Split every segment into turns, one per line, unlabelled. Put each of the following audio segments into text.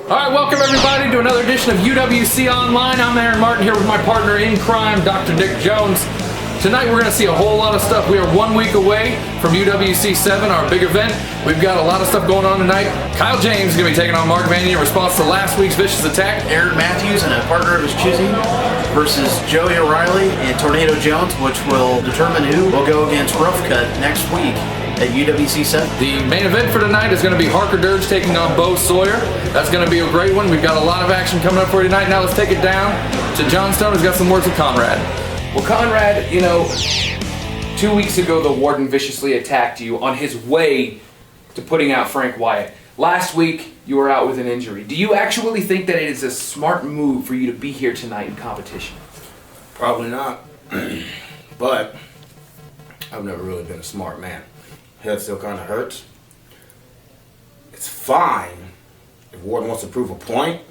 Alright, welcome everybody to another edition of UWC Online. I'm Aaron Martin here with my partner in crime, Dr. Nick Jones. Tonight we're going to see a whole lot of stuff. We are 1 week away from UWC 7, our big event. We've got a lot of stuff going on tonight. Kyle James is going to be taking on Mark Vandy in response to last week's vicious attack.
Aaron Matthews and a partner of his choosing versus Joey O'Reilly and Tornado Jones, which will determine who will go against Rough Cut next week at UWC 7.
The main event for tonight is going to be Harker Dirge taking on Bo Sawyer. That's going to be a great one. We've got a lot of action coming up for you tonight. Now let's take it down to John Stone, who's got some words with Konrad.
Well, Konrad, 2 weeks ago the Warden viciously attacked you on his way to putting out Frank Wyatt. Last week you were out with an injury. Do you actually think that it is a smart move for you to be here tonight in competition?
Probably not, but I've never really been a smart man. Head still kind of hurts. It's fine if Warden wants to prove a point,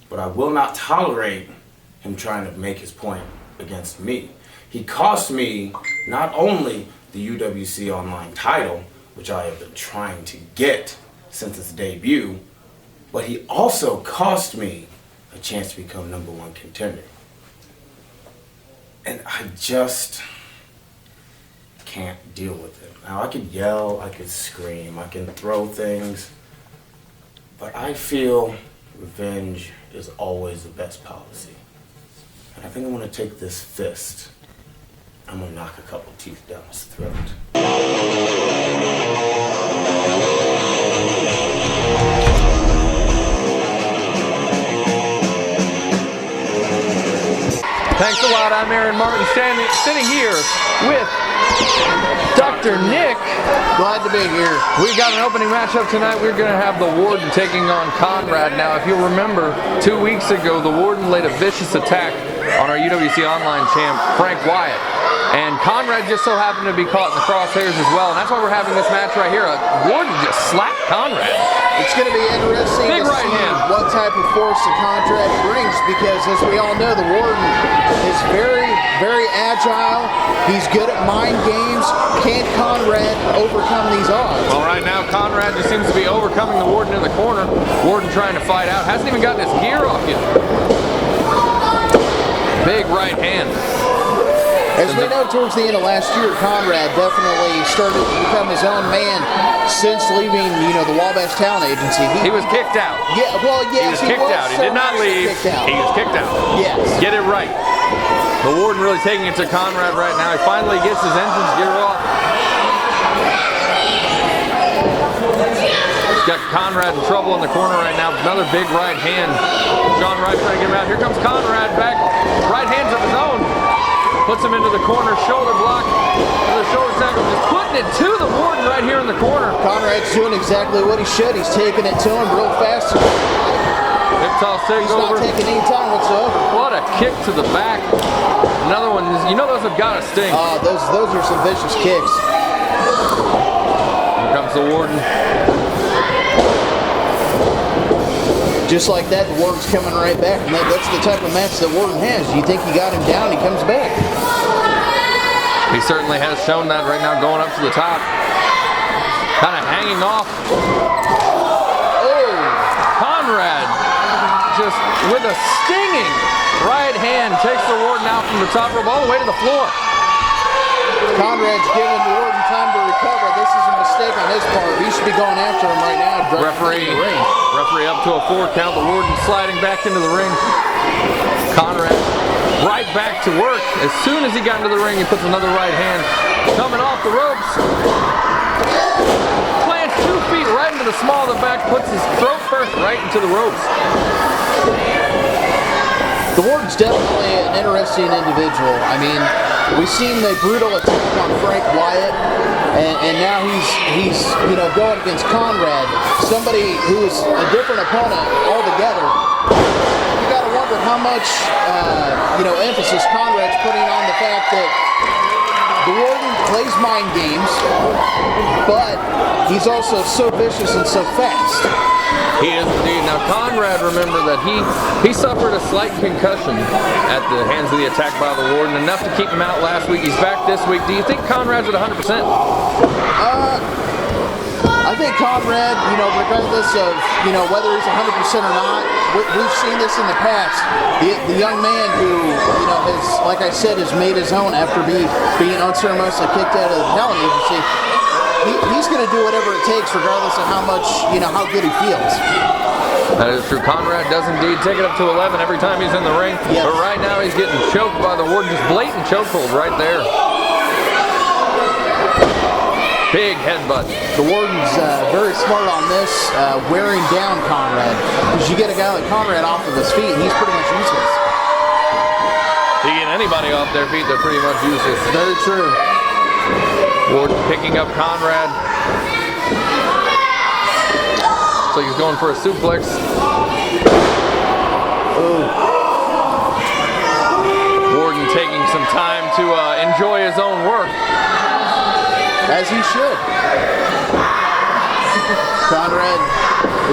but I will not tolerate him trying to make his point against me. He cost me not only the UWC Online title, which I have been trying to get since its debut, but he also cost me a chance to become #1 contender. And I just can't deal with it. Now I could yell, I could scream, I can throw things, but I feel revenge is always the best policy. And I think I'm gonna take this fist. I'm gonna knock a couple teeth down his throat.
Thanks a lot. I'm Aaron Martin, sitting here with Dr. Nick.
Glad to be here.
We've got an opening matchup tonight. We're going to have the Warden taking on Konrad. Now, if you'll remember, 2 weeks ago, the Warden laid a vicious attack on our UWC Online champ, Frank Wyatt. And Konrad just so happened to be caught in the crosshairs as well, and that's why we're having this match right here. Warden just slapped Konrad.
It's going to be interesting
Big
to
right
see
hand.
what type of force the Konrad brings, because as we all know, the Warden is very, very agile. He's good at mind games. Can Konrad overcome these odds?
Well, right now, Konrad just seems to be overcoming the Warden in the corner. Warden trying to fight out. Hasn't even gotten his gear off yet. Big right hand.
As we know, towards the end of last year, Konrad definitely started to become his own man since leaving, the Wabash Talent Agency.
He was kicked out.
Yeah, well, yes,
he was kicked out. He did not leave. He was kicked out.
Yes.
Get it right. The Warden really taking it to Konrad right now. He finally gets his entrance gear off. He's got Konrad in trouble in the corner right now. Another big right hand. John Wright trying to get him out. Here comes Konrad back. Right hands of his own. Puts him into the corner, shoulder block, another shoulder tackle, just putting it to the Warden right here in the corner.
Konrad's doing exactly what he should. He's taking it to him real fast.
Hip toss takes
He's
over.
not taking any time whatsoever.
What a kick to the back. Another one, those have got to sting.
Those are some vicious kicks.
Here comes the Warden.
Just like that, the Warden's coming right back, and that's the type of match that Warden has. You think you got him down, he comes back.
He certainly has shown that right now, going up to the top. Kind of hanging off. Oh, Konrad just with a stinging right hand takes the Warden out from the top rope all the way to the floor.
Konrad's giving the Warden time to recover. This is a mistake on his part. He should be going after him right now.
Referee up to a 4 count. The Warden sliding back into the ring. Konrad right back to work. As soon as he got into the ring, he puts another right hand. Coming off the ropes. Plants 2 feet right into the small of the back. Puts his throat first right into the ropes.
The Warden's definitely an interesting individual. I mean, we've seen the brutal attack on Frank Wyatt, and now he's going against Konrad, somebody who is a different opponent altogether. You got to wonder how much emphasis Konrad's putting on the fact that the Warden plays mind games, but he's also so vicious and so fast.
He is indeed. Now Konrad, remember that he suffered a slight concussion at the hands of the attack by the Warden, enough to keep him out last week. He's back this week. Do you think Konrad's at 100%?
I I think Konrad, regardless of, whether he's 100% or not, we've seen this in the past. The young man who, has, like I said, has made his own after being unceremoniously kicked out of the talent agency. He's going to do whatever it takes, regardless of how much, how good he feels.
That is true. Konrad does indeed take it up to 11 every time he's in the ring.
Yes.
But right now he's getting choked by the Warden. Just blatant chokehold right there. Big headbutt.
The Warden's very smart on this, wearing down Konrad. Because you get a guy like Konrad off of his feet, and he's pretty much useless.
You get anybody off their feet, they're pretty much useless.
Very true.
Warden picking up Konrad. So he's going for a suplex. Warden taking some time to enjoy his own work.
As he should. Konrad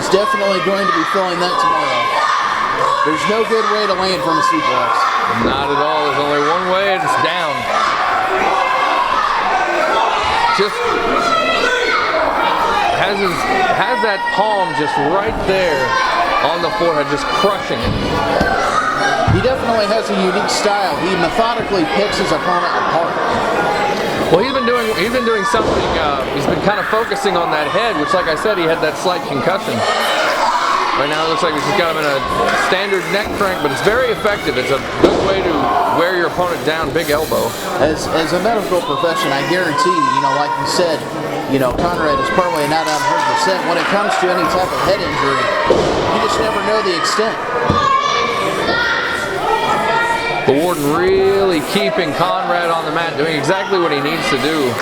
is definitely going to be feeling that tomorrow. There's no good way to land from a suplex.
Not at all. There's only one way, and it's down. Just has that palm just right there on the forehead, just crushing it.
He definitely has a unique style. He methodically picks his opponent apart.
Well, he's been doing something. He's been kind of focusing on that head, which, like I said, he had that slight concussion. Right now, it looks like he's just got him in a standard neck crank, but it's very effective. It's a good way to wear your opponent down. Big elbow. As
a medical profession, I guarantee you, like you said, Konrad is probably not 100%. When it comes to any type of head injury, you just never know the extent.
The Warden really keeping Konrad on the mat, doing exactly what he needs to do,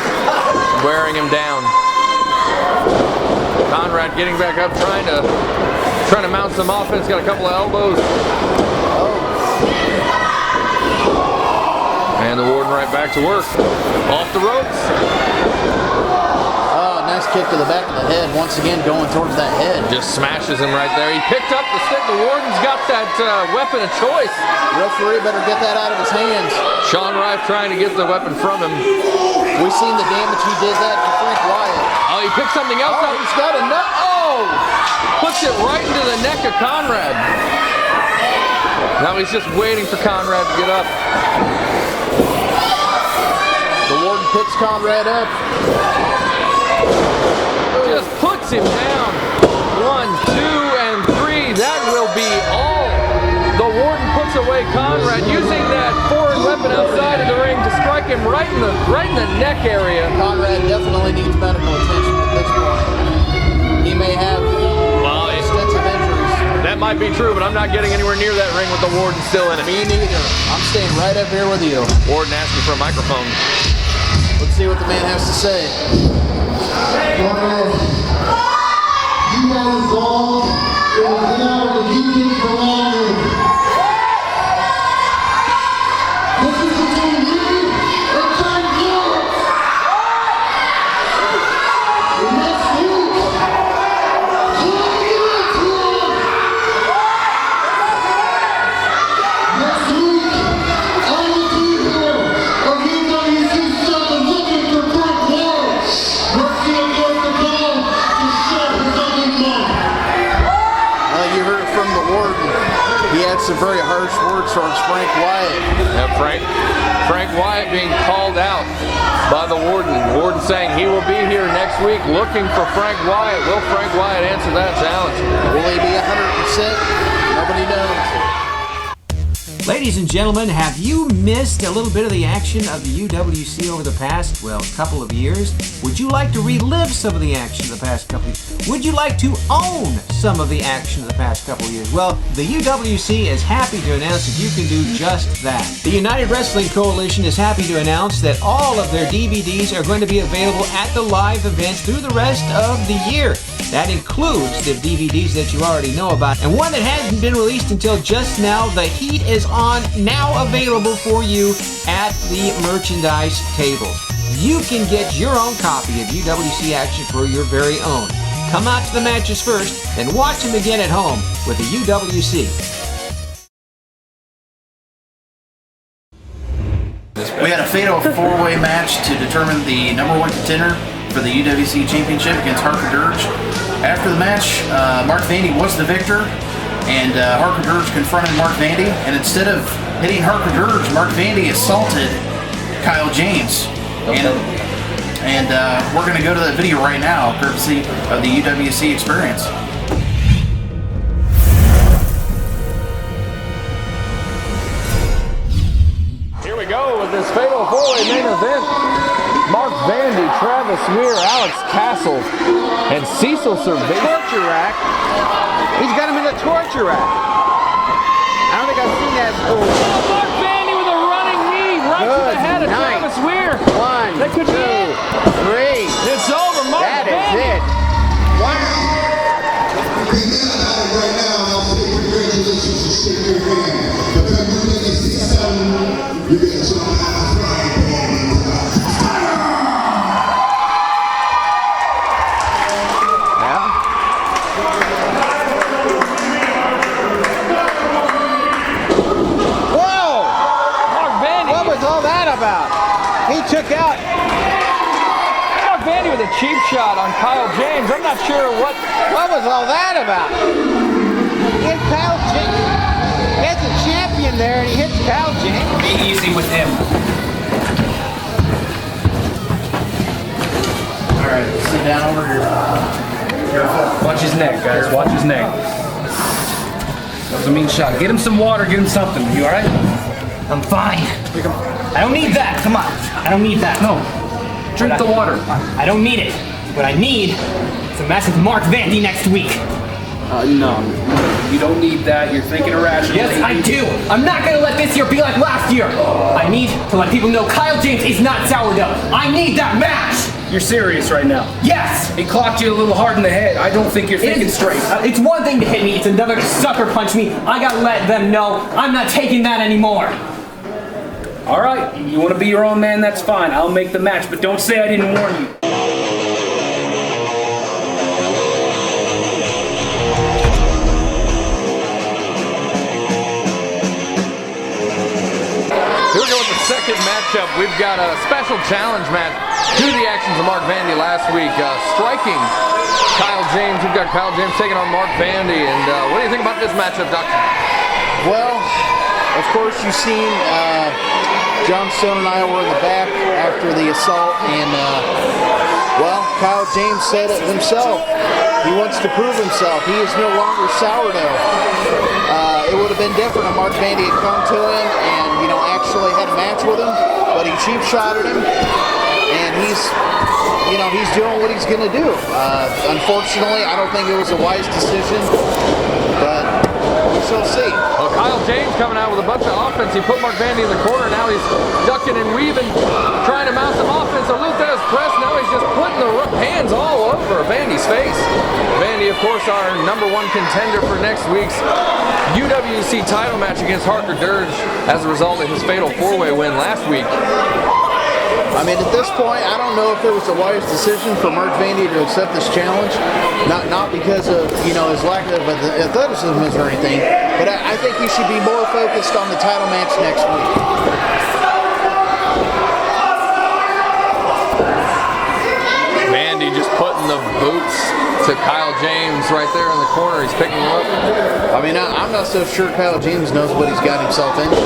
wearing him down. Konrad getting back up, trying to mount some offense, got a couple of elbows. And the Warden right back to work. Off the ropes.
Oh, nice kick to the back of the head, once again going towards that head.
Just smashes him right there. He picked up the stick. The Warden's got that weapon of choice.
Referee better get that out of his hands.
Sean Rife trying to get the weapon from him.
We've seen the damage he did that to Frank Wyatt.
Oh, he picked something else up.
He's got a nut.
Oh! Puts it right into the neck of Konrad. Now he's just waiting for Konrad to get up.
The Warden picks Konrad up.
Just puts him down. 1, 2, and 3. That will be all. The Warden puts away Konrad, using that foreign weapon outside of the ring to strike him right in the neck area.
Konrad definitely needs medical attention at this point. He may have extensive injuries.
That might be true, but I'm not getting anywhere near that ring with the Warden still in it.
Me neither. I'm staying right up here with you.
Warden asking for a microphone.
Let's see what the man has to say.
You are involved in the union commander. This is between you and John Gill. And next week, John Gill's here. Next week, I will be here on UWC 7 looking for Frank Wyatt. Let's see if there's a goal to share his own mind.
You heard it from the Warden. He had some very harsh words towards Frank Wyatt.
Yeah, Frank Wyatt being called out by the Warden. Warden saying he will be here next week looking for Frank Wyatt. Will Frank Wyatt answer that challenge?
Will he be 100%? Nobody knows.
Ladies and gentlemen, have you missed a little bit of the action of the UWC over the past, couple of years? Would you like to relive some of the action of the past couple of years? Would you like to own some of the action of the past couple of years? Well, the UWC is happy to announce that you can do just that. The United Wrestling Coalition is happy to announce that all of their DVDs are going to be available at the live events through the rest of the year. That includes the DVDs that you already know about. And one that hasn't been released until just now, The Heat is On, now available for you at the merchandise table. You can get your own copy of UWC Action for your very own. Come out to the matches first, then watch them again at home with the UWC.
We had a fatal four-way match to determine the #1 contender for the UWC Championship against Harker Dirge. After the match, Mark Vandy was the victor, and Harker Dirge confronted Mark Vandy, and instead of hitting Harker Dirge, Mark Vandy assaulted Kyle James. And we're going to go to that video right now, courtesy of the UWC Experience.
Here we go with this fatal four-way main event. Mark Vandy, Travis Weir, Alex Castle, and Cecil Cerveza.
Torture rack. He's got him in a torture rack. I don't think I've seen that before.
Oh, Mark Vandy with a running knee right to the head of Travis Weir. That could be it.
3.
It's over, Mark
That
Vandy.
is it.
Right now, I'll say congratulations to Shake Your Hand. The WWC 7, you're going to jump out of frying pan.
Whoa!
Mark Vandy.
What was all that about? He took out.
Mark Vandy with a cheap shot on Kyle James. I'm not sure what.
What was all that about? He hit Kyle James. He has a champion there, and he hits Kyle James.
Be easy with him.
All right, sit down over here.
Watch his neck, guys. Watch his neck. That was a mean shot. Get him some water. Get him something. You all right?
I'm fine. I don't need that. Come on. I don't need that.
No. Drink the water.
I don't need it. What I need is a match with Mark Vandy next week.
No. You don't need that. You're thinking irrationally.
Yes, I do. I'm not going to let this year be like last year. I need to let people know Kyle James is not sourdough. I need that match.
You're serious right now.
Yes.
He clocked you a little hard in the head. I don't think you're thinking straight.
It's one thing to hit me. It's another to sucker punch me. I got to let them know I'm not taking that anymore.
All right. You want to be your own man? That's fine. I'll make the match, but don't say I didn't warn you.
Here we go with the second matchup. We've got a special challenge match to the actions of Mark Vandy last week. Striking Kyle James. We've got Kyle James taking on Mark Vandy. And what do you think about this matchup, Doctor?
Well, of course, you've seen John Stone and I were in the back after the assault, and well, Kyle James said it himself. He wants to prove himself. He is no longer sourdough. It would have been different if Mark Vandy had come to him and, actually had a match with him, but he cheap shotted him, and he's doing what he's going to do. Unfortunately, I don't think it was a wise decision, but we shall see.
Well, Kyle James coming out with a bunch of offense. He put Mark Vandy in the corner. Now he's ducking and weaving, trying to mount some offense. A Luthez press. Now he's just putting the hands all over Vandy's face. Vandy, of course, our #1 contender for next week's UWC title match against Harker Dirge as a result of his fatal four-way win last week.
I mean, at this point, I don't know if it was a wise decision for Mark Vandy to accept this challenge. Not because of, his lack of athleticism or anything, but I think he should be more focused on the title match next week.
Vandy just putting the boots to Kyle James right there in the corner. He's picking him up.
I mean, I'm not so sure Kyle James knows what he's got himself into.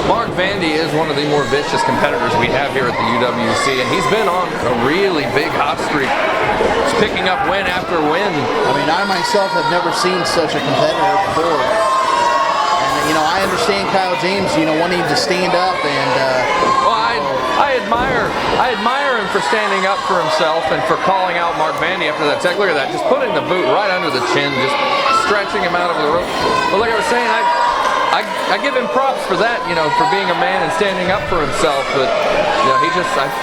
Mark Vandy is one of the more vicious competitors we have here at the UWC, and he's been on a really big hot streak. He's picking up win after win.
I mean, I myself have never seen such a competitor before. And, I understand Kyle James, wanting to stand up and...
Well, I admire him for standing up for himself and for calling out Mark Vandy after that tech. Look at that, just putting the boot right under the chin, just stretching him out of the rope. But like I was saying, I give him props for that, for being a man and standing up for himself. But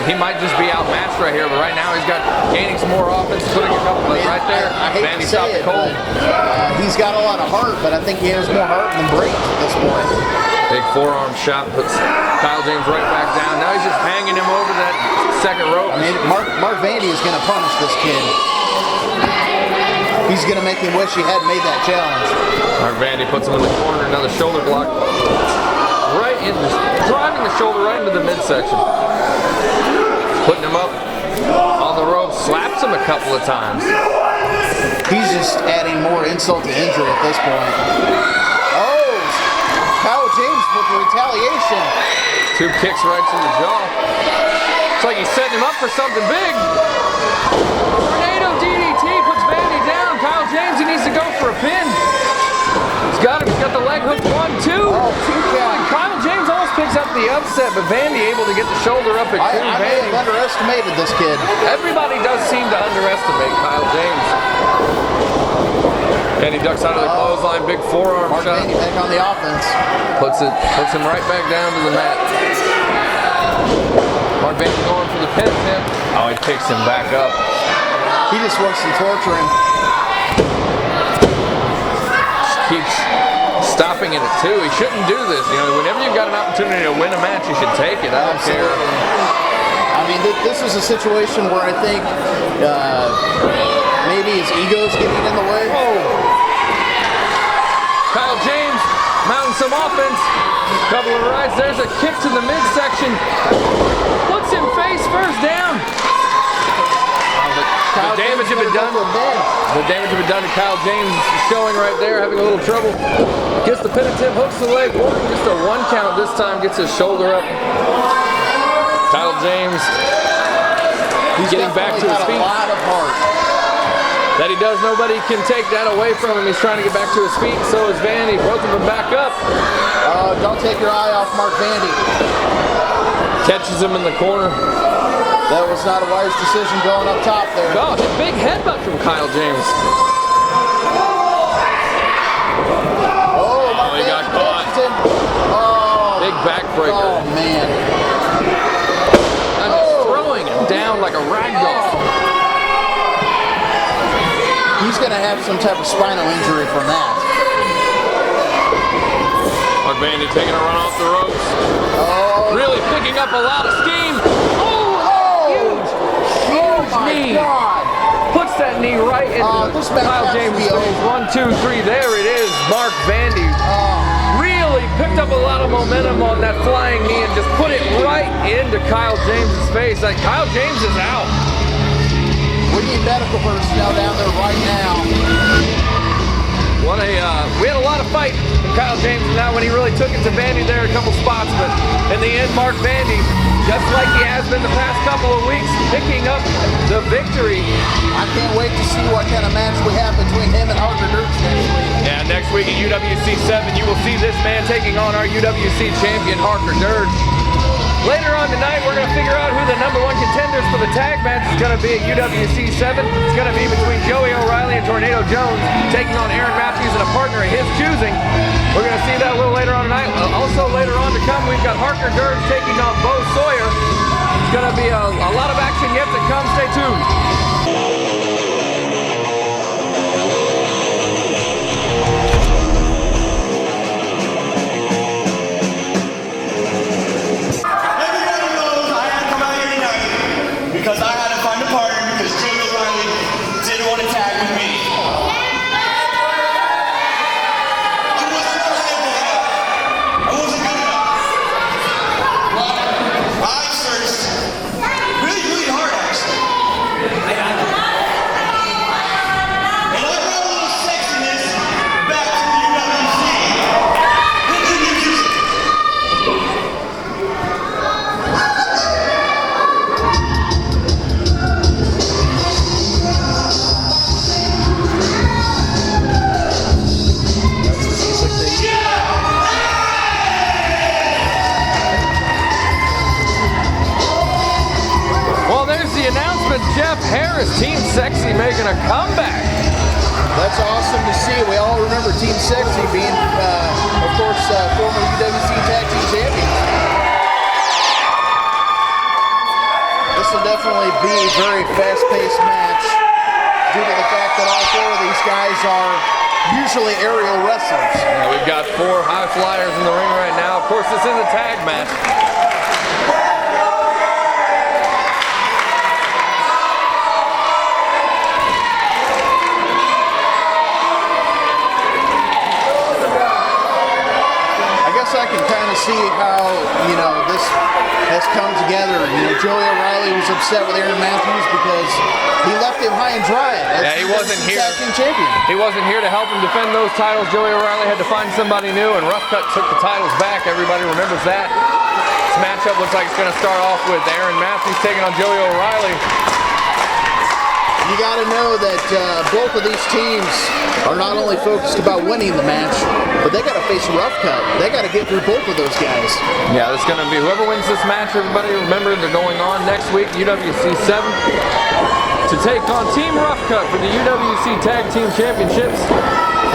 he might just be outmatched right here. But right now he's gaining some more offense, putting a couple of right there.
I hate
Vandy
to say
stopped
it,
the cold.
but he's got a lot of heart, but I think he has more heart than brains at this point.
Big forearm shot puts Kyle James right back down. Now he's just hanging him over that second rope.
I mean, Mark Vandy is going to punish this kid. He's going to make him wish he hadn't made that challenge.
Mark Vandy puts him in the corner, another shoulder block. Driving the shoulder right into the midsection. Putting him up. On the rope, slaps him a couple of times.
He's just adding more insult to injury at this point. Oh, Kyle James with the retaliation.
2 kicks right to the jaw. It's like he's setting him up for something big. Tornado DDT puts Vandy down. Kyle James, he needs to go for a pin. He's got him. He's got the leg hook. 1, 2.
Oh, 2 count.
Kyle James almost picks up the upset, but Vandy able to get the shoulder up and clean
I may
Vandy.
have underestimated this kid.
Everybody does seem to underestimate Kyle James. And he ducks out of the clothesline, big forearm
Mark
shot.
Vandy back on the offense.
Puts him right back down to the mat. Mark Vandy going for the pin attempt. Oh, he picks him back up.
He just wants to torture him.
Keeps stopping it at 2. He shouldn't do this. You know, whenever you've got an opportunity to win a match, you should take it. I don't care.
I mean, this is a situation where I think maybe his ego's getting in the way.
Oh. Kyle James mounting some offense. Couple of rights. There's a kick to the midsection. Puts him face first down. The damage had been done. The damage had been done to Kyle James is showing right there, having a little trouble. Gets the pin attempt, hooks the leg. Warden just a 1 count this time, gets his shoulder up. Kyle James getting back to his feet.
A lot of heart.
That he does, nobody can take that away from him. He's trying to get back to his feet. So is Vandy. Both of them back up.
Don't take your eye off Mark Vandy.
Catches him in the corner.
That was not a wise decision going up top there.
Gosh, a big headbutt from Kyle James.
Oh,
he got caught.
Oh,
Big backbreaker.
oh man.
And just throwing him down like a rag doll.
He's going to have some type of spinal injury from that.
Mark Vandy taking a run off the ropes.
Oh,
Really picking up a lot of steam.
oh my
knee.
God.
Puts that knee right into
This match
Kyle
has to
James'
be
face.
over.
1, 2, 3. There it is. Mark Vandy really picked up a lot of momentum on that flying knee and just put it right into Kyle James' face. Like, Kyle James is out.
We need medical personnel down there right now.
We had a lot of fight from Kyle James, and now when he really took it to Vandy there a couple spots, but in the end, Mark Vandy, just like he has been the past couple of weeks, picking up the victory.
I can't wait to see what kind of match we have between him and Harker Dirks next week.
Yeah, next week at UWC 7, you will see this man taking on our UWC champion, Harker Dirks. Later on tonight, we're going to figure out who the #1 contenders for the tag match is going to be at UWC 7. It's going to be between Joey O'Reilly and Tornado Jones, taking on Aaron Matthews and a partner of his choosing. We're going to see that a little later on tonight. Also later on to come, we've got Harker Dirks taking on Bo Sawyer. It's going to be a lot of action yet to come. Stay tuned.
Because I had to find a partner because Joey O'Reilly didn't want to tag with me. I wasn't good enough. Well, I searched really hard actually. And I brought a little sexiness back to the UWC. Introduce it.
Well, there's the announcement. Jeff Harris, Team Sexy, making a comeback.
That's awesome to see. We all remember Team Sexy being, of course, former UWC Tag Team Champions. This will definitely be a very fast-paced match due to the fact that all 4 of these guys are usually aerial wrestlers.
Yeah, we've got 4 high flyers in the ring right now. Of course, this is a tag match.
I guess I can kind of to see how, this has come together. Joey O'Reilly was upset with Aaron Matthews because he left him high and dry.
He wasn't here.
Tag team champion.
He wasn't here to help him defend those titles. Joey O'Reilly had to find somebody new, and Rough Cut took the titles back. Everybody remembers that. This matchup looks like it's going to start off with Aaron Matthews taking on Joey O'Reilly.
You got to know that both of these teams are not only focused about winning the match, but they got to face Rough Cut. They got to get through both of those guys.
Yeah, it's going to be whoever wins this match. Everybody remember they're going on next week, UWC 7, to take on Team Rough Cut for the UWC Tag Team Championships.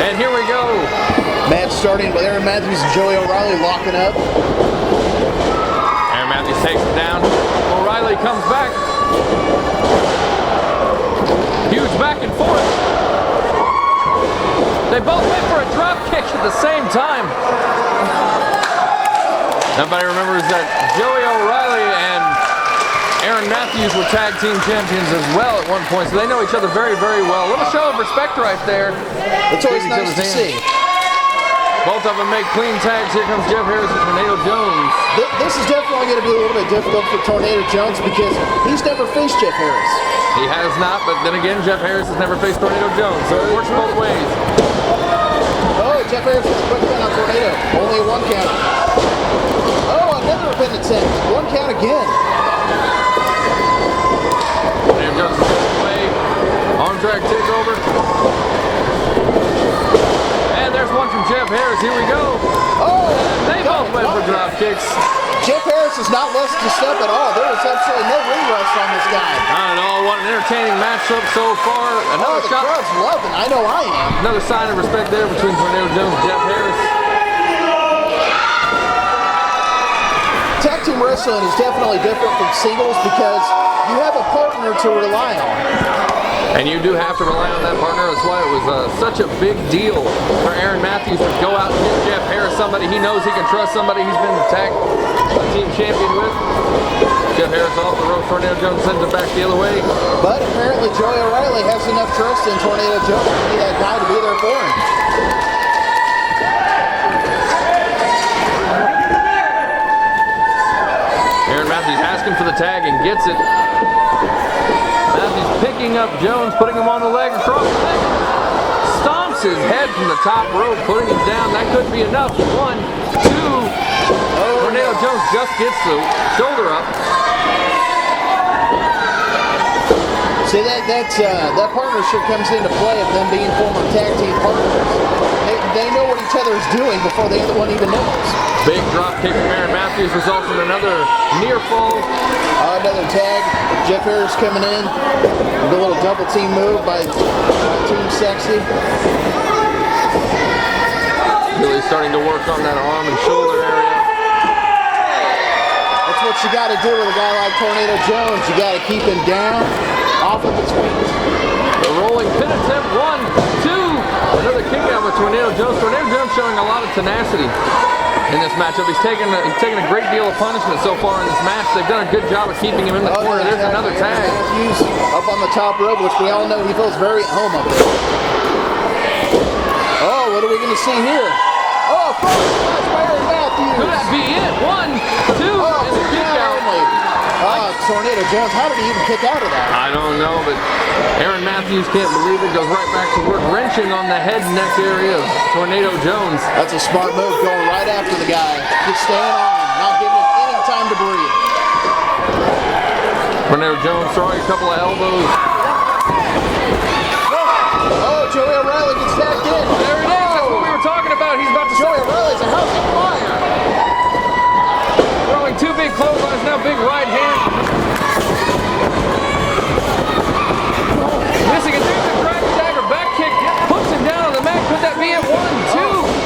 And here we go.
Match starting with Aaron Matthews and Joey O'Reilly locking up.
Aaron Matthews takes it down. O'Reilly comes back. Huge back and forth. They both went for a drop kick at the same time. Everybody remembers that Joey O'Reilly and Aaron Matthews were tag team champions as well at one point, so they know each other very, very well. A little show of respect right there.
It's always nice to see.
Both of them make clean tags. Here comes Jeff Harris and Tornado Jones.
This is definitely going to be a little bit difficult for Tornado Jones because he's never faced Jeff Harris.
He has not, but then again, Jeff Harris has never faced Tornado Jones, so it works both ways.
Oh, Jeff Harris with a quick pin on Tornado. Only a 1 count. Oh, another pin attempt. 1 count again.
Tornado Jones is going away. On track takeover. And there's one from Jeff Harris. Here we go.
Oh,
they both went for drop kicks.
Jeff Harris is not less to step at all. There was absolutely no re-rush on this guy.
Not at all. What an entertaining matchup so far. Another
the
shot.
crowd's loving. I know I am.
Another sign of respect there between Tornado Jones and Jeff Harris.
Tag team wrestling is definitely different from singles because you have a partner to rely on.
And you do have to rely on that partner. That's why it was such a big deal for Aaron Matthews to go out and get Jeff Harris, somebody he knows he can trust, somebody he's been the tag team champion with. Jeff Harris off the rope. Tornado Jones sends it back the other way.
But apparently Joey O'Reilly has enough trust in Tornado Jones to be that guy to be there for him.
Aaron Matthews asking for the tag and gets it. Matthews picking up Jones, putting him on the leg, across the leg. Stomps his head from the top rope, putting him down. That could be enough. 1, 2. Tornado Jones just gets the shoulder up.
See, that partnership comes into play of them being former tag team partners. They know what each other is doing before the other one even knows.
Big drop kick from Aaron Matthews results in another near fall.
Another tag. Jeff Harris coming in with a little double team move by Team Sexy.
Really starting to work on that arm and shoulder area.
That's what you got to do with a guy like Tornado Jones. You got to keep him down, off of his feet.
The rolling pin attempt. 1, 2. Another kick out with Tornado Jones. Tornado Jones showing a lot of tenacity in this matchup. He's taken a great deal of punishment so far in this match. They've done a good job of keeping him in the corner. There's another tag.
Matthews up on the top rope, which we all know he feels very at home up there. Oh, what are we going to see here? Oh, front splash by Aaron Matthews.
Could that be it? 1, 2, and a kick out.
Tornado Jones, how did he even kick out of that?
I don't know, but Aaron Matthews can't believe it. Goes right back to work, wrenching on the head and neck area of Tornado Jones.
That's a smart move, going right after the guy. Just staying on him, not giving him any time to breathe.
Tornado Jones throwing a couple of elbows.
Oh, Joey O'Reilly gets tagged in.
There it is. That's what we were talking about. He's about to
Joey O'Reilly's a house of fire.
throwing 2 big clotheslines, now big right hand. Missing it. There's a dragon dagger back kick. Puts him down on the mat. Could that be it? 1, 2.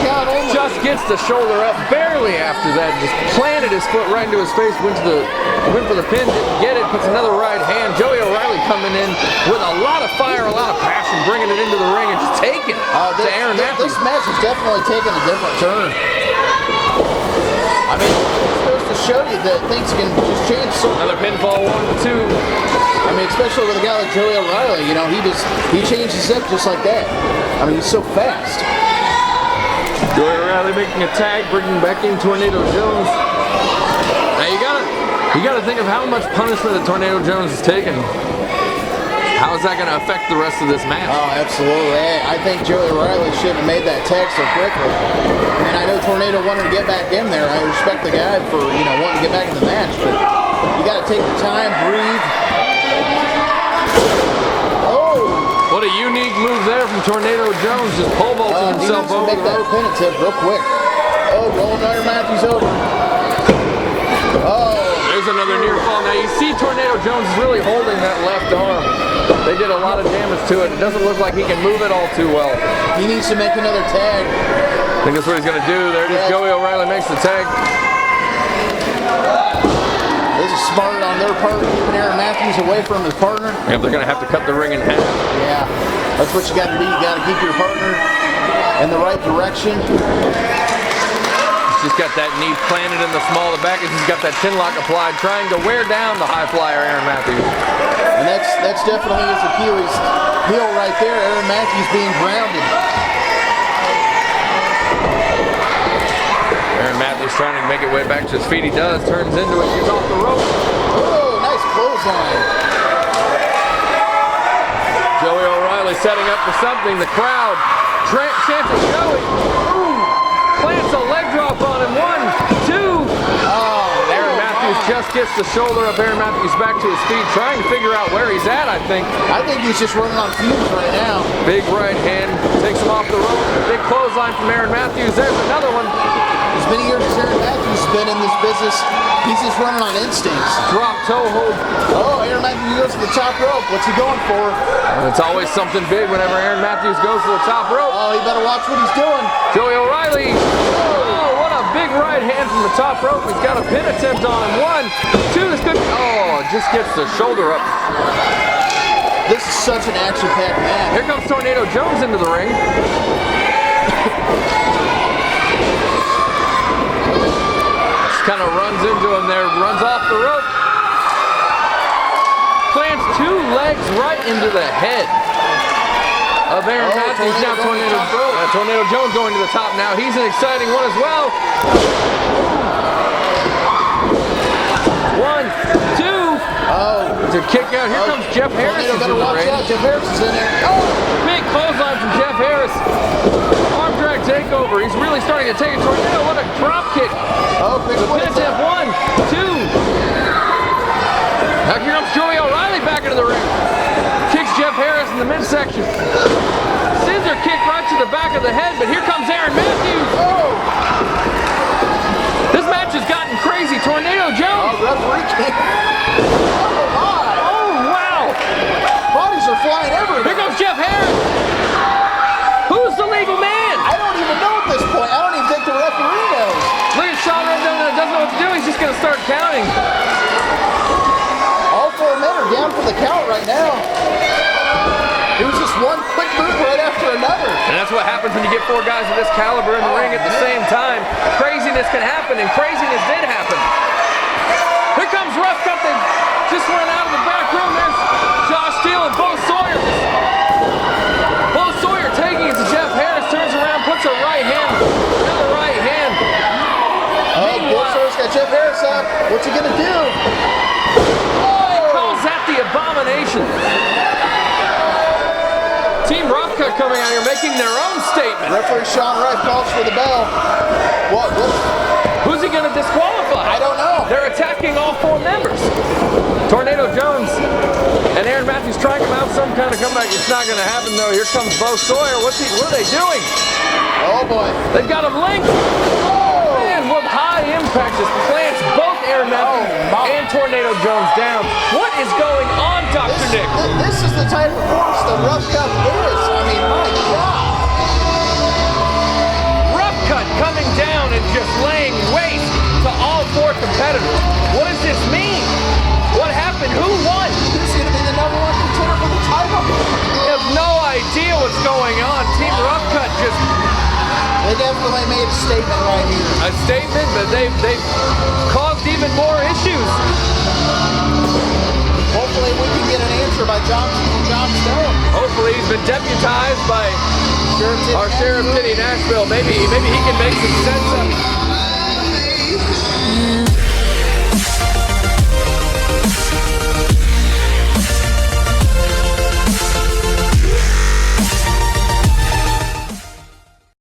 Count only.
Just gets the shoulder up barely after that. Just planted his foot right into his face. Went for the pin. Didn't get it. Puts another right hand. Joey O'Reilly coming in with a lot of fire, a lot of passion, bringing it into the ring and just taking it to Aaron Matthews.
This match has definitely taken a different turn. I mean, it's supposed to show you that things can just change so
Another pinfall. 1, 2.
I mean, especially with a guy like Joey O'Reilly, you know, he changes up just like that. I mean, he's so fast.
Joey O'Reilly O'Reilly making a tag, bringing back in Tornado Jones. Now you gotta think of how much punishment that Tornado Jones has taken. How is that going to affect the rest of this match?
Oh, absolutely. I think Joey O'Reilly shouldn't have made that tag so quickly. I mean, I know Tornado wanted to get back in there. I respect the guy for, wanting to get back in the match, but you got to take the time, breathe. Oh!
What a unique move there from Tornado Jones, just pole vaulting himself over.
Make that pin attempt real quick. Oh, rolling Iron Matthews over. Oh!
There's another near fall. Now you see Tornado Jones is really holding that left arm. They did a lot of damage to it. It doesn't look like he can move it all too well.
He needs to make another tag.
I think that's what he's going to do. There it is. Joey O'Reilly makes the tag.
This is smart on their part, keeping Aaron Matthews away from his partner.
Yeah, they're going to have to cut the ring in half.
Yeah, that's what you got to do. You got to keep your partner in the right direction.
He's just got that knee planted in the small of the back. He's got that chin lock applied, trying to wear down the high flyer Aaron Matthews.
And that's definitely his Achilles heel right there. Aaron Matthews being grounded.
Aaron Matthews trying to make it way back to his feet. He does, turns into it, gets off the rope.
Oh, nice clothesline.
Joey O'Reilly setting up for something. The crowd chanting Joey. Ooh, plants a leg drop on him. 1, 2. Oh, Aaron Matthews just gets the shoulder of Aaron Matthews back to his feet, trying to figure out where he's at, I think.
I think he's just running on fumes right now.
Big right hand takes him off the rope. Big clothesline from Aaron Matthews. There's another one.
As many years as Aaron Matthews has been in this business, he's just running on instincts.
Drop toe hold.
Oh, Aaron Matthews goes to the top rope. What's he going for?
It's always something big whenever Aaron Matthews goes to the top rope.
Oh, he better watch what he's doing.
Joey O'Reilly. Oh, what a big right hand from the top rope. He's got a pin attempt on him. 1, 2. This could. Oh, just gets the shoulder up.
This is such an action-packed match.
Here comes Tornado Jones into the ring. Kind of runs into him there, runs off the rope. Plants 2 legs right into the head of Aaron Matthews. Now Tornado Jones going to the top now. He's an exciting one as well. 1, 2.
Oh.
To kick out. Here comes Jeff Harris into the ring.
Jeff Harris is in there. Oh.
Big clothesline from Jeff Harris. Arm drag takeover. He's really starting to take it. Tornado, what a drop kick.
Oh, big
the pin attempt. 1, 2. Now here comes Joey O'Reilly back into the ring. Kicks Jeff Harris in the midsection. Scissor kick right to the back of the head, but here comes Aaron Matthews.
Oh.
This match has gotten crazy. Tornado Jones.
Oh, referee kick. Oh, my.
Oh, wow.
Bodies are flying everywhere.
Here comes Jeff Harris. Who's the legal man?
I don't even know at this point. I don't even think the referee knows.
Look at Sean Redden, doesn't know what to do. He's just going to start counting.
All 4 men are down for the count right now. It was just one quick move right after another.
And that's what happens when you get 4 guys of this caliber in the ring at the same time. Craziness can happen, and craziness did happen. Here comes Rough Cut. They just run out of the back room. There's Josh Steele and Bo Sawyer. Bo Sawyer taking it to Jeff Harris, turns around, puts a right hand, another right hand.
Oh, Bo Sawyer's got Jeff Harris up. What's he going to do?
He calls that the abomination. Team Rough Cut coming out here making their own statement.
Referee Sean Wright calls for the bell. What?
Who's he going to disqualify?
I don't know.
They're attacking all 4 members. Tornado Jones and Aaron Matthews trying to mount some kind of comeback. It's not going to happen though. Here comes Bo Sawyer. What are they doing?
Oh boy.
They've got him linked. Oh. Man, what high impact just plants both Aaron Matthews and Tornado Jones down. What is going on, Dr. Nick?
This is the type of force the Rough Cut is. I mean, my God.
Rough Cut coming down and just laying waste to all 4 competitors. What does this mean? What happened? Who won?
Who's going to be the #1 contender for the title?
I have no idea what's going on. Team Rough Cut just...
They definitely made a statement right here.
A statement, but they've caused even more issues.
Hopefully we can get an answer by John Stone.
Hopefully he's been deputized by
Sheriff Titty.
Our Sheriff Titty Nashville. Maybe he can make some sense of